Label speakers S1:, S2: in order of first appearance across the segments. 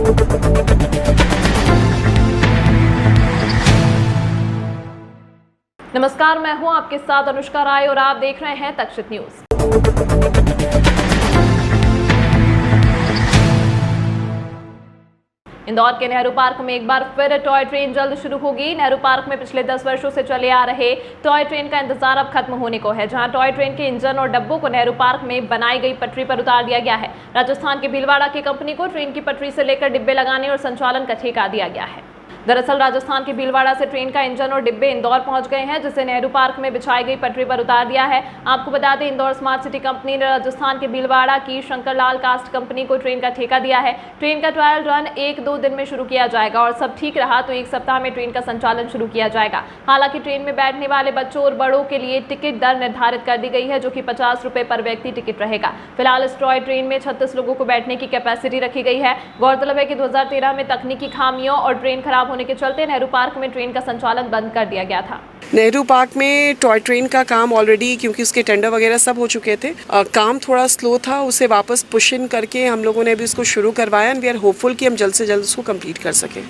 S1: नमस्कार, मैं हूं आपके साथ अनुष्का राय और आप देख रहे हैं तक्षित न्यूज। इंदौर के नेहरू पार्क में एक बार फिर टॉय ट्रेन जल्द शुरू होगी। नेहरू पार्क में पिछले 10 वर्षों से चले आ रहे टॉय ट्रेन का इंतजार अब खत्म होने को है, जहां टॉय ट्रेन के इंजन और डब्बों को नेहरू पार्क में बनाई गई पटरी पर उतार दिया गया है। राजस्थान के भीलवाड़ा की कंपनी को ट्रेन की पटरी से लेकर डिब्बे लगाने और संचालन का ठेका दिया गया है। दरअसल राजस्थान के भीलवाड़ा से ट्रेन का इंजन और डिब्बे इंदौर पहुंच गए हैं, जिसे नेहरू पार्क में बिछाई गई पटरी पर उतार दिया है। आपको बता दें, इंदौर स्मार्ट सिटी कंपनी ने राजस्थान के भीलवाड़ा की शंकरलाल कास्ट कंपनी को ट्रेन का ठेका दिया है। ट्रेन का ट्रायल रन 1-2 दिन में शुरू किया जाएगा और सब ठीक रहा तो 1 सप्ताह में ट्रेन का संचालन शुरू किया जाएगा। हालांकि ट्रेन में बैठने वाले बच्चों और बड़ों के लिए टिकट दर निर्धारित कर दी गई है, जो कि 50 रुपए पर व्यक्ति टिकट रहेगा। फिलहाल इस टॉय ट्रेन में 36 लोगों को बैठने की कैपेसिटी रखी गई है। गौरतलब है कि 2013 में तकनीकी खामियों और ट्रेन खराब होने के चलते नेहरू पार्क में ट्रेन का संचालन बंद कर दिया गया था।
S2: नेहरू पार्क में टॉय ट्रेन का काम ऑलरेडी, क्योंकि उसके टेंडर वगैरह सब हो चुके थे, काम थोड़ा स्लो था, उसे वापस पुश इन करके हम लोगों ने अभी उसको शुरू करवाया एंड वी आर होपफुल कि हम जल्द से जल्द उसको कंप्लीट कर सकें।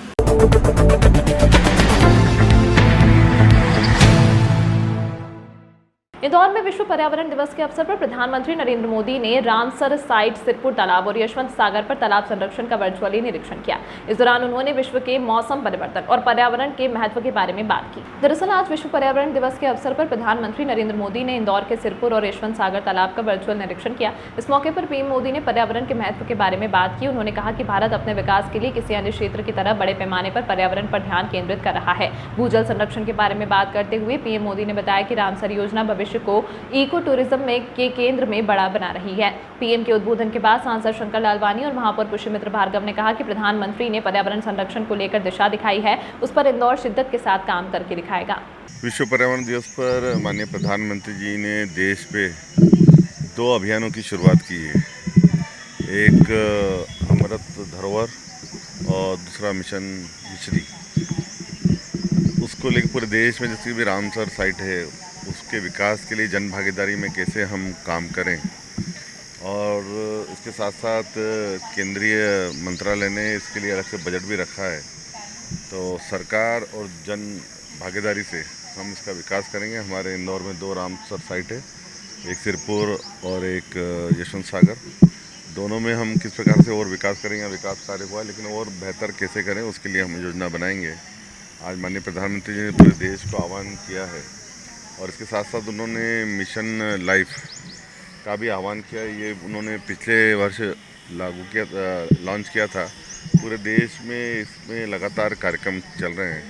S1: इंदौर में विश्व पर्यावरण दिवस के अवसर पर प्रधानमंत्री नरेंद्र मोदी ने रामसर साइट, सिरपुर तालाब और यशवंत सागर पर तालाब संरक्षण का वर्चुअली निरीक्षण किया। इस दौरान उन्होंने विश्व के मौसम परिवर्तन और पर्यावरण के महत्व के बारे में बात की। दरअसल आज विश्व पर्यावरण दिवस के अवसर पर प्रधानमंत्री नरेंद्र मोदी ने इंदौर के सिरपुर और यशवंत सागर तालाब का वर्चुअल निरीक्षण किया। इस मौके पर पीएम मोदी ने पर्यावरण के महत्व के बारे में बात की। उन्होंने कहा कि भारत अपने विकास के लिए किसी अन्य क्षेत्र की तरह बड़े पैमाने पर पर्यावरण पर ध्यान केंद्रित कर रहा है। भूजल संरक्षण के बारे में बात करते हुए पीएम मोदी ने बताया कि रामसर योजना भविष्य को इको टूरिज्म के केंद्र में बड़ा बना रही है। पीएम के उद्बोधन के बाद सांसद शंकर लालवानी और महापौर पुष्यमित्र भार्गव ने कहा कि प्रधानमंत्री ने पर्यावरण संरक्षण को लेकर दिशा दिखाई है, उस पर इंदौर शिद्दत के साथ काम करके दिखाएगा।
S3: विश्व पर्यावरण दिवस पर माननीय प्रधानमंत्री जी ने देश पे 2 अभियानों की शुरुआत की है। एक अमृत धरोहर और दूसरा मिशन मिश्री। उसको लेकर पूरे देश में जितनी भी रामसर साइट है उसके विकास के लिए जन भागीदारी में कैसे हम काम करें, और इसके साथ साथ केंद्रीय मंत्रालय ने इसके लिए अलग से बजट भी रखा है। तो सरकार और जन भागीदारी से हम इसका विकास करेंगे। हमारे इंदौर में 2 रामसर साइट है, एक सिरपुर और एक यशवंत सागर। दोनों में हम किस प्रकार से और विकास करेंगे, विकास कार्य हुआ लेकिन और बेहतर कैसे करें उसके लिए हम योजना बनाएंगे। आज माननीय प्रधानमंत्री जी ने पूरे देश को आह्वान किया है और इसके साथ साथ उन्होंने मिशन लाइफ का भी आह्वान किया। ये उन्होंने पिछले वर्ष लॉन्च किया था। पूरे देश में इसमें लगातार कार्यक्रम चल रहे हैं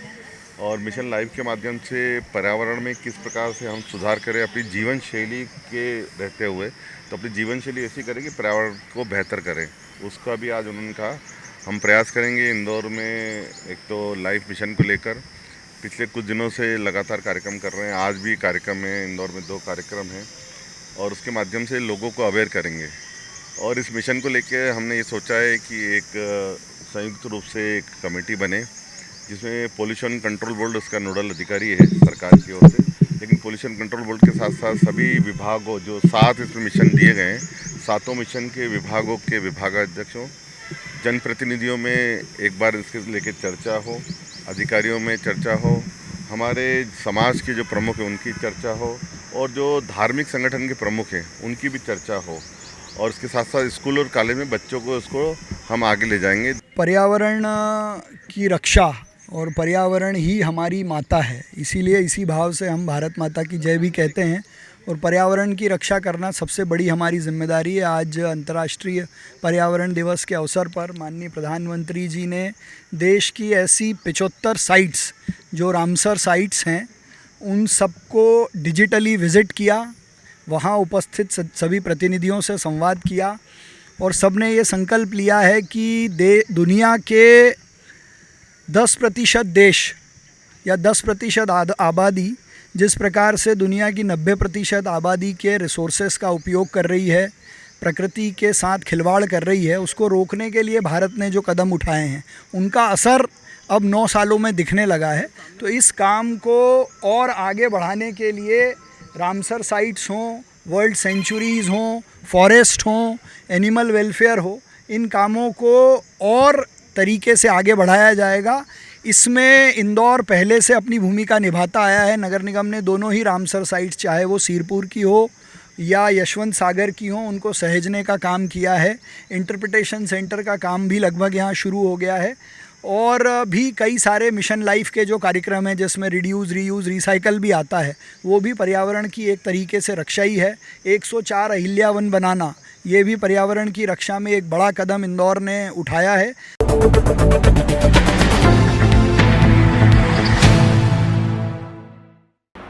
S3: और मिशन लाइफ के माध्यम से पर्यावरण में किस प्रकार से हम सुधार करें अपनी जीवन शैली के रहते हुए, तो अपनी जीवन शैली ऐसी करें कि पर्यावरण को बेहतर करें। उसका भी आज उन्होंने कहा हम प्रयास करेंगे। इंदौर में एक तो लाइफ मिशन को लेकर पिछले कुछ दिनों से लगातार कार्यक्रम कर रहे हैं। आज भी कार्यक्रम है, इंदौर में 2 कार्यक्रम हैं और उसके माध्यम से लोगों को अवेयर करेंगे। और इस मिशन को लेके हमने ये सोचा है कि एक संयुक्त रूप से एक कमेटी बने, जिसमें पोल्यूशन कंट्रोल बोर्ड उसका नोडल अधिकारी है सरकार की ओर से, लेकिन पोल्यूशन कंट्रोल बोर्ड के साथ साथ सभी विभागों, जो 7 इसमें मिशन दिए गए हैं, 7 मिशन के विभागों के विभागाध्यक्षों, जनप्रतिनिधियों में एक बार इसके लेके चर्चा हो, अधिकारियों में चर्चा हो, हमारे समाज के जो प्रमुख हैं उनकी चर्चा हो और जो धार्मिक संगठन के प्रमुख हैं उनकी भी चर्चा हो, और इसके साथ साथ स्कूल और कॉलेज में बच्चों को इसको हम आगे ले जाएंगे।
S4: पर्यावरण की रक्षा और पर्यावरण ही हमारी माता है, इसीलिए इसी भाव से हम भारत माता की जय भी कहते हैं और पर्यावरण की रक्षा करना सबसे बड़ी हमारी जिम्मेदारी है। आज अंतर्राष्ट्रीय पर्यावरण दिवस के अवसर पर माननीय प्रधानमंत्री जी ने देश की ऐसी 75 साइट्स जो रामसर साइट्स हैं उन सबको डिजिटली विज़िट किया, वहाँ उपस्थित सभी प्रतिनिधियों से संवाद किया और सब ने ये संकल्प लिया है कि दुनिया के 10% देश या 10% आबादी जिस प्रकार से दुनिया की 90% आबादी के रिसोर्सेस का उपयोग कर रही है, प्रकृति के साथ खिलवाड़ कर रही है, उसको रोकने के लिए भारत ने जो कदम उठाए हैं उनका असर अब 9 सालों में दिखने लगा है। तो इस काम को और आगे बढ़ाने के लिए रामसर साइट्स हों, वर्ल्ड सेंचुरीज़ हों, फॉरेस्ट हों, एनिमल वेलफेयर हो, इन कामों को और तरीके से आगे बढ़ाया जाएगा। इसमें इंदौर पहले से अपनी भूमिका निभाता आया है। नगर निगम ने दोनों ही रामसर साइट, चाहे वो सीरपुर की हो या यशवंत सागर की हो, उनको सहेजने का काम किया है। इंटरप्रिटेशन सेंटर का काम भी लगभग यहाँ शुरू हो गया है और भी कई सारे मिशन लाइफ के जो कार्यक्रम हैं जिसमें रिड्यूस, रीयूज़, रिसाइकल भी आता है, वो भी पर्यावरण की एक तरीके से रक्षा ही है। 104 अहिल्या वन बनाना, ये भी पर्यावरण की रक्षा में एक बड़ा कदम इंदौर ने उठाया है।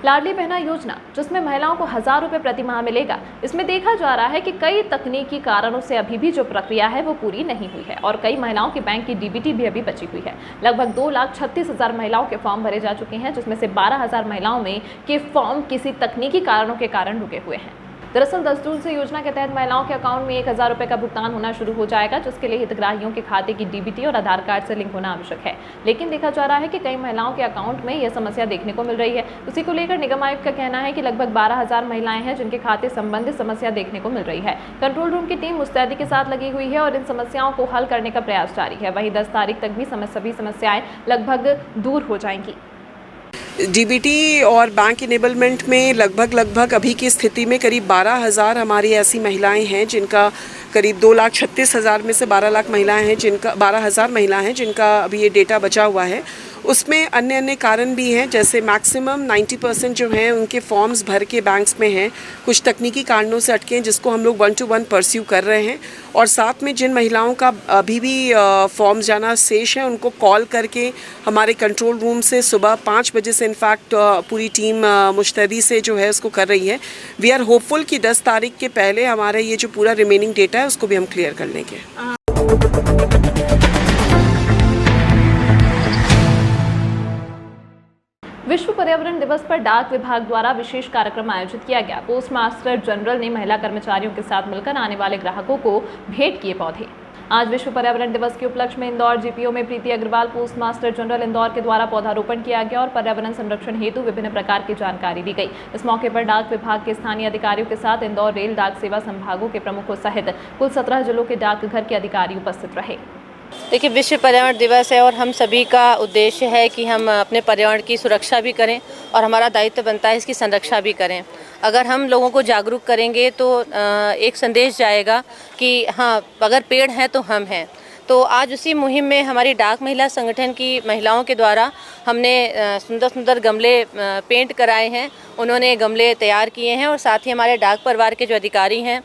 S1: लाडली बहना योजना, जिसमें महिलाओं को 1000 रुपये प्रति माह मिलेगा, इसमें देखा जा रहा है कि कई तकनीकी कारणों से अभी भी जो प्रक्रिया है वो पूरी नहीं हुई है और कई महिलाओं की बैंक की डीबीटी भी अभी बची हुई है। लगभग 2,36,000 महिलाओं के फॉर्म भरे जा चुके हैं, जिसमें से 12,000 महिलाओं में के फॉर्म किसी तकनीकी कारणों के कारण रुके हुए हैं। दरअसल 10 जून से योजना के तहत महिलाओं के अकाउंट में 1000 रुपये का भुगतान होना शुरू हो जाएगा, जिसके लिए हितग्राहियों के खाते की डीबीटी और आधार कार्ड से लिंक होना आवश्यक है। लेकिन देखा जा रहा है कि कई महिलाओं के अकाउंट में यह समस्या देखने को मिल रही है। उसी को लेकर निगम आयुक्त का कहना है कि लगभग 12,000 महिलाएं हैं जिनके खाते संबंधित समस्या देखने को मिल रही है। कंट्रोल रूम की टीम मुस्तैदी के साथ लगी हुई है और इन समस्याओं को हल करने का प्रयास जारी है। वहीं 10 तारीख तक भी सभी समस्याएं लगभग दूर हो जाएंगी।
S2: डीबीटी और बैंक इनेबलमेंट में लगभग अभी की स्थिति में करीब 12,000 हमारी ऐसी महिलाएं हैं जिनका करीब 2,36,000 में से 12,00,000 महिलाएं हैं जिनका 12,000 महिला हैं जिनका अभी ये डेटा बचा हुआ है। उसमें अन्य कारण भी हैं, जैसे मैक्सिमम 90% जो हैं उनके फॉर्म्स भर के बैंक्स में हैं, कुछ तकनीकी कारणों से अटके हैं जिसको हम लोग 1-to-1 परस्यू कर रहे हैं। और साथ में जिन महिलाओं का अभी भी फॉर्म्स जाना शेष है उनको कॉल करके हमारे कंट्रोल रूम से सुबह 5 बजे से इनफैक्ट पूरी टीम मुस्तैदी से जो है उसको कर रही है। वी आर होपफुल कि 10 तारीख के पहले हमारा ये जो पूरा रिमेनिंग डेटा है उसको भी हम क्लियर कर लेंगे।
S1: विश्व पर्यावरण दिवस पर डाक विभाग द्वारा विशेष कार्यक्रम आयोजित किया गया। पोस्ट मास्टर जनरल ने महिला कर्मचारियों के साथ मिलकर आने वाले ग्राहकों को भेंट किए पौधे। आज विश्व पर्यावरण दिवस के उपलक्ष्य में इंदौर जीपीओ में Preeti Agarwal, post master general Indore के द्वारा पौधारोपण किया गया और पर्यावरण संरक्षण हेतु विभिन्न प्रकार की जानकारी दी गई। इस मौके पर डाक विभाग के स्थानीय अधिकारियों के साथ इंदौर रेल डाक सेवा संभागों के प्रमुखों सहित कुल 17 जिलों के डाकघर के अधिकारी उपस्थित रहे।
S5: देखिए, विश्व पर्यावरण दिवस है और हम सभी का उद्देश्य है कि हम अपने पर्यावरण की सुरक्षा भी करें और हमारा दायित्व बनता है इसकी संरक्षा भी करें। अगर हम लोगों को जागरूक करेंगे तो एक संदेश जाएगा कि हाँ, अगर पेड़ हैं तो हम हैं। तो आज उसी मुहिम में हमारी डाक महिला संगठन की महिलाओं के द्वारा हमने सुंदर सुंदर गमले पेंट कराए हैं। उन्होंने गमले तैयार किए हैं और साथ ही हमारे डाक परिवार के जो अधिकारी हैं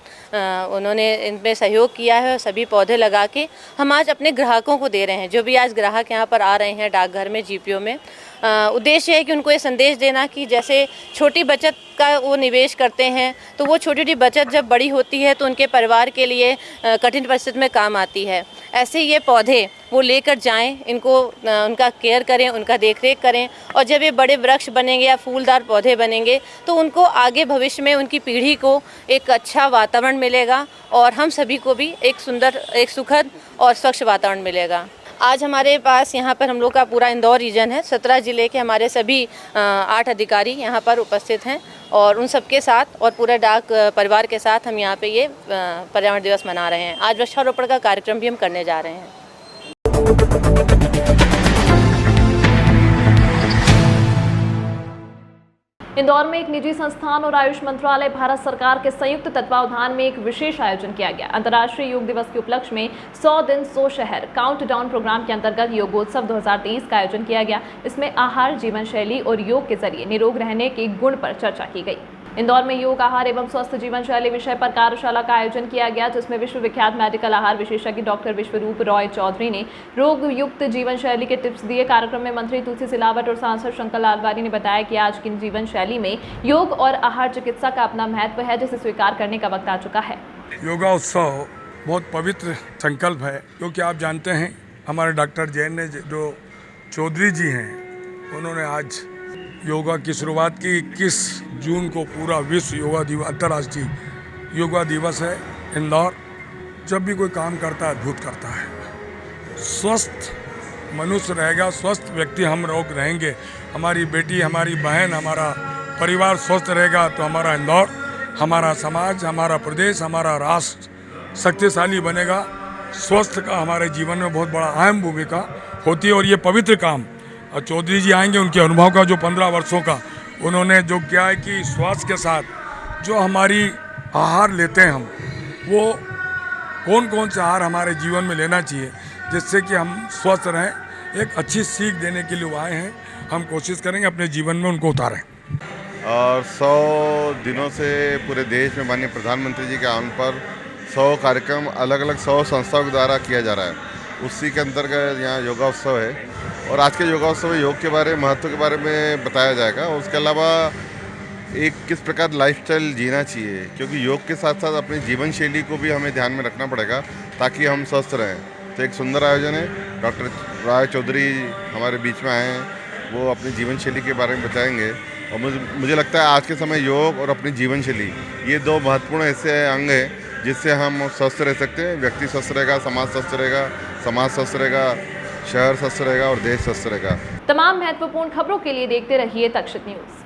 S5: उन्होंने इनमें सहयोग किया है और सभी पौधे लगा के हम आज अपने ग्राहकों को दे रहे हैं। जो भी आज ग्राहक यहाँ पर आ रहे हैं डाकघर में, जीपीओ में, उद्देश्य है कि उनको ये संदेश देना कि जैसे छोटी बचत का वो निवेश करते हैं तो वो छोटी छोटी बचत जब बड़ी होती है तो उनके परिवार के लिए कठिन परिस्थिति में काम आती है। ऐसे ये पौधे वो लेकर जाएं, इनको उनका केयर करें, उनका देखरेख करें और जब ये बड़े वृक्ष बनेंगे या फूलदार पौधे बनेंगे तो उनको आगे भविष्य में उनकी पीढ़ी को एक अच्छा वातावरण मिलेगा और हम सभी को भी एक सुंदर, एक सुखद और स्वच्छ वातावरण मिलेगा। आज हमारे पास यहाँ पर हम लोग का पूरा इंदौर रीजन है, 17 ज़िले के हमारे सभी 8 अधिकारी यहाँ पर उपस्थित हैं और उन सबके साथ और पूरे डाक परिवार के साथ हम यहाँ पे ये पर्यावरण दिवस मना रहे हैं। आज वृक्षारोपण का कार्यक्रम भी हम करने जा रहे हैं।
S1: इंदौर में एक निजी संस्थान और आयुष मंत्रालय भारत सरकार के संयुक्त तत्वावधान में एक विशेष आयोजन किया गया। अंतर्राष्ट्रीय योग दिवस के उपलक्ष्य में 100 दिन 100 शहर काउंटडाउन प्रोग्राम के अंतर्गत योगोत्सव 2023 का आयोजन किया गया। इसमें आहार, जीवन शैली और योग के जरिए निरोग रहने के गुण पर चर्चा की गई। इंदौर में योग, आहार एवं स्वस्थ जीवन शैली विषय पर कार्यशाला का आयोजन किया गया, जिसमें विश्व विख्यात मेडिकल आहार विशेषज्ञ डॉक्टर विश्वरूप रॉय चौधरी ने रोग युक्त जीवन शैली के टिप्स दिए। कार्यक्रम में मंत्री तुलसी सिलावट और सांसद शंकर लालवानी ने बताया कि आज की जीवन शैली में योग और आहार चिकित्सा का अपना महत्व है, जिसे स्वीकार करने का वक्त आ चुका है।
S6: योगा उत्सव बहुत पवित्र संकल्प है, क्योंकि आप जानते हैं हमारे डॉक्टर जैन ने जो चौधरी जी हैं उन्होंने आज योगा की शुरुआत की। 21 जून को पूरा विश्व योगा दिवस, अंतर्राष्ट्रीय योगा दिवस है। इंदौर जब भी कोई काम करता है अद्भुत करता है। स्वस्थ मनुष्य रहेगा, स्वस्थ व्यक्ति हम लोग रहेंगे, हमारी बेटी, हमारी बहन, हमारा परिवार स्वस्थ रहेगा तो हमारा इंदौर, हमारा समाज, हमारा प्रदेश, हमारा राष्ट्र शक्तिशाली बनेगा। स्वस्थ का हमारे जीवन में बहुत बड़ा अहम भूमिका होती है। और ये पवित्र काम चौधरी जी आएंगे, उनके अनुभव का जो 15 वर्षों का उन्होंने जो किया है कि स्वास्थ्य के साथ जो हमारी आहार लेते हैं हम, वो कौन कौन से आहार हमारे जीवन में लेना चाहिए जिससे कि हम स्वस्थ रहें, एक अच्छी सीख देने के लिए वो आए हैं। हम कोशिश करेंगे अपने जीवन में उनको उतारें।
S3: और 100 दिनों से पूरे देश में माननीय प्रधानमंत्री जी के आह्वान पर 100 कार्यक्रम अलग अलग 100 संस्थाओं के द्वारा किया जा रहा है। उसी के अंतर्गत यहाँ योगा उत्सव है और आज के योगा उत्सव में योग के बारे में, महत्व के बारे में बताया जाएगा। और उसके अलावा एक किस प्रकार लाइफस्टाइल जीना चाहिए, क्योंकि योग के साथ साथ अपनी जीवन शैली को भी हमें ध्यान में रखना पड़ेगा ताकि हम स्वस्थ रहें। तो एक सुंदर आयोजन है। डॉक्टर राय चौधरी हमारे बीच में आए हैं, वो अपनी जीवन शैली के बारे में बताएंगे। और मुझे लगता है आज के समय योग और अपनी जीवन शैली ये दो महत्वपूर्ण ऐसे अंग हैं जिससे हम स्वस्थ रह सकते हैं। व्यक्ति स्वस्थ रहेगा, समाज स्वस्थ रहेगा, समाज स्वस्थ रहेगा, शहर स्वस्थ रहेगा और देश स्वस्थ रहेगा।
S1: तमाम महत्वपूर्ण खबरों के लिए देखते रहिए तक्षत न्यूज़।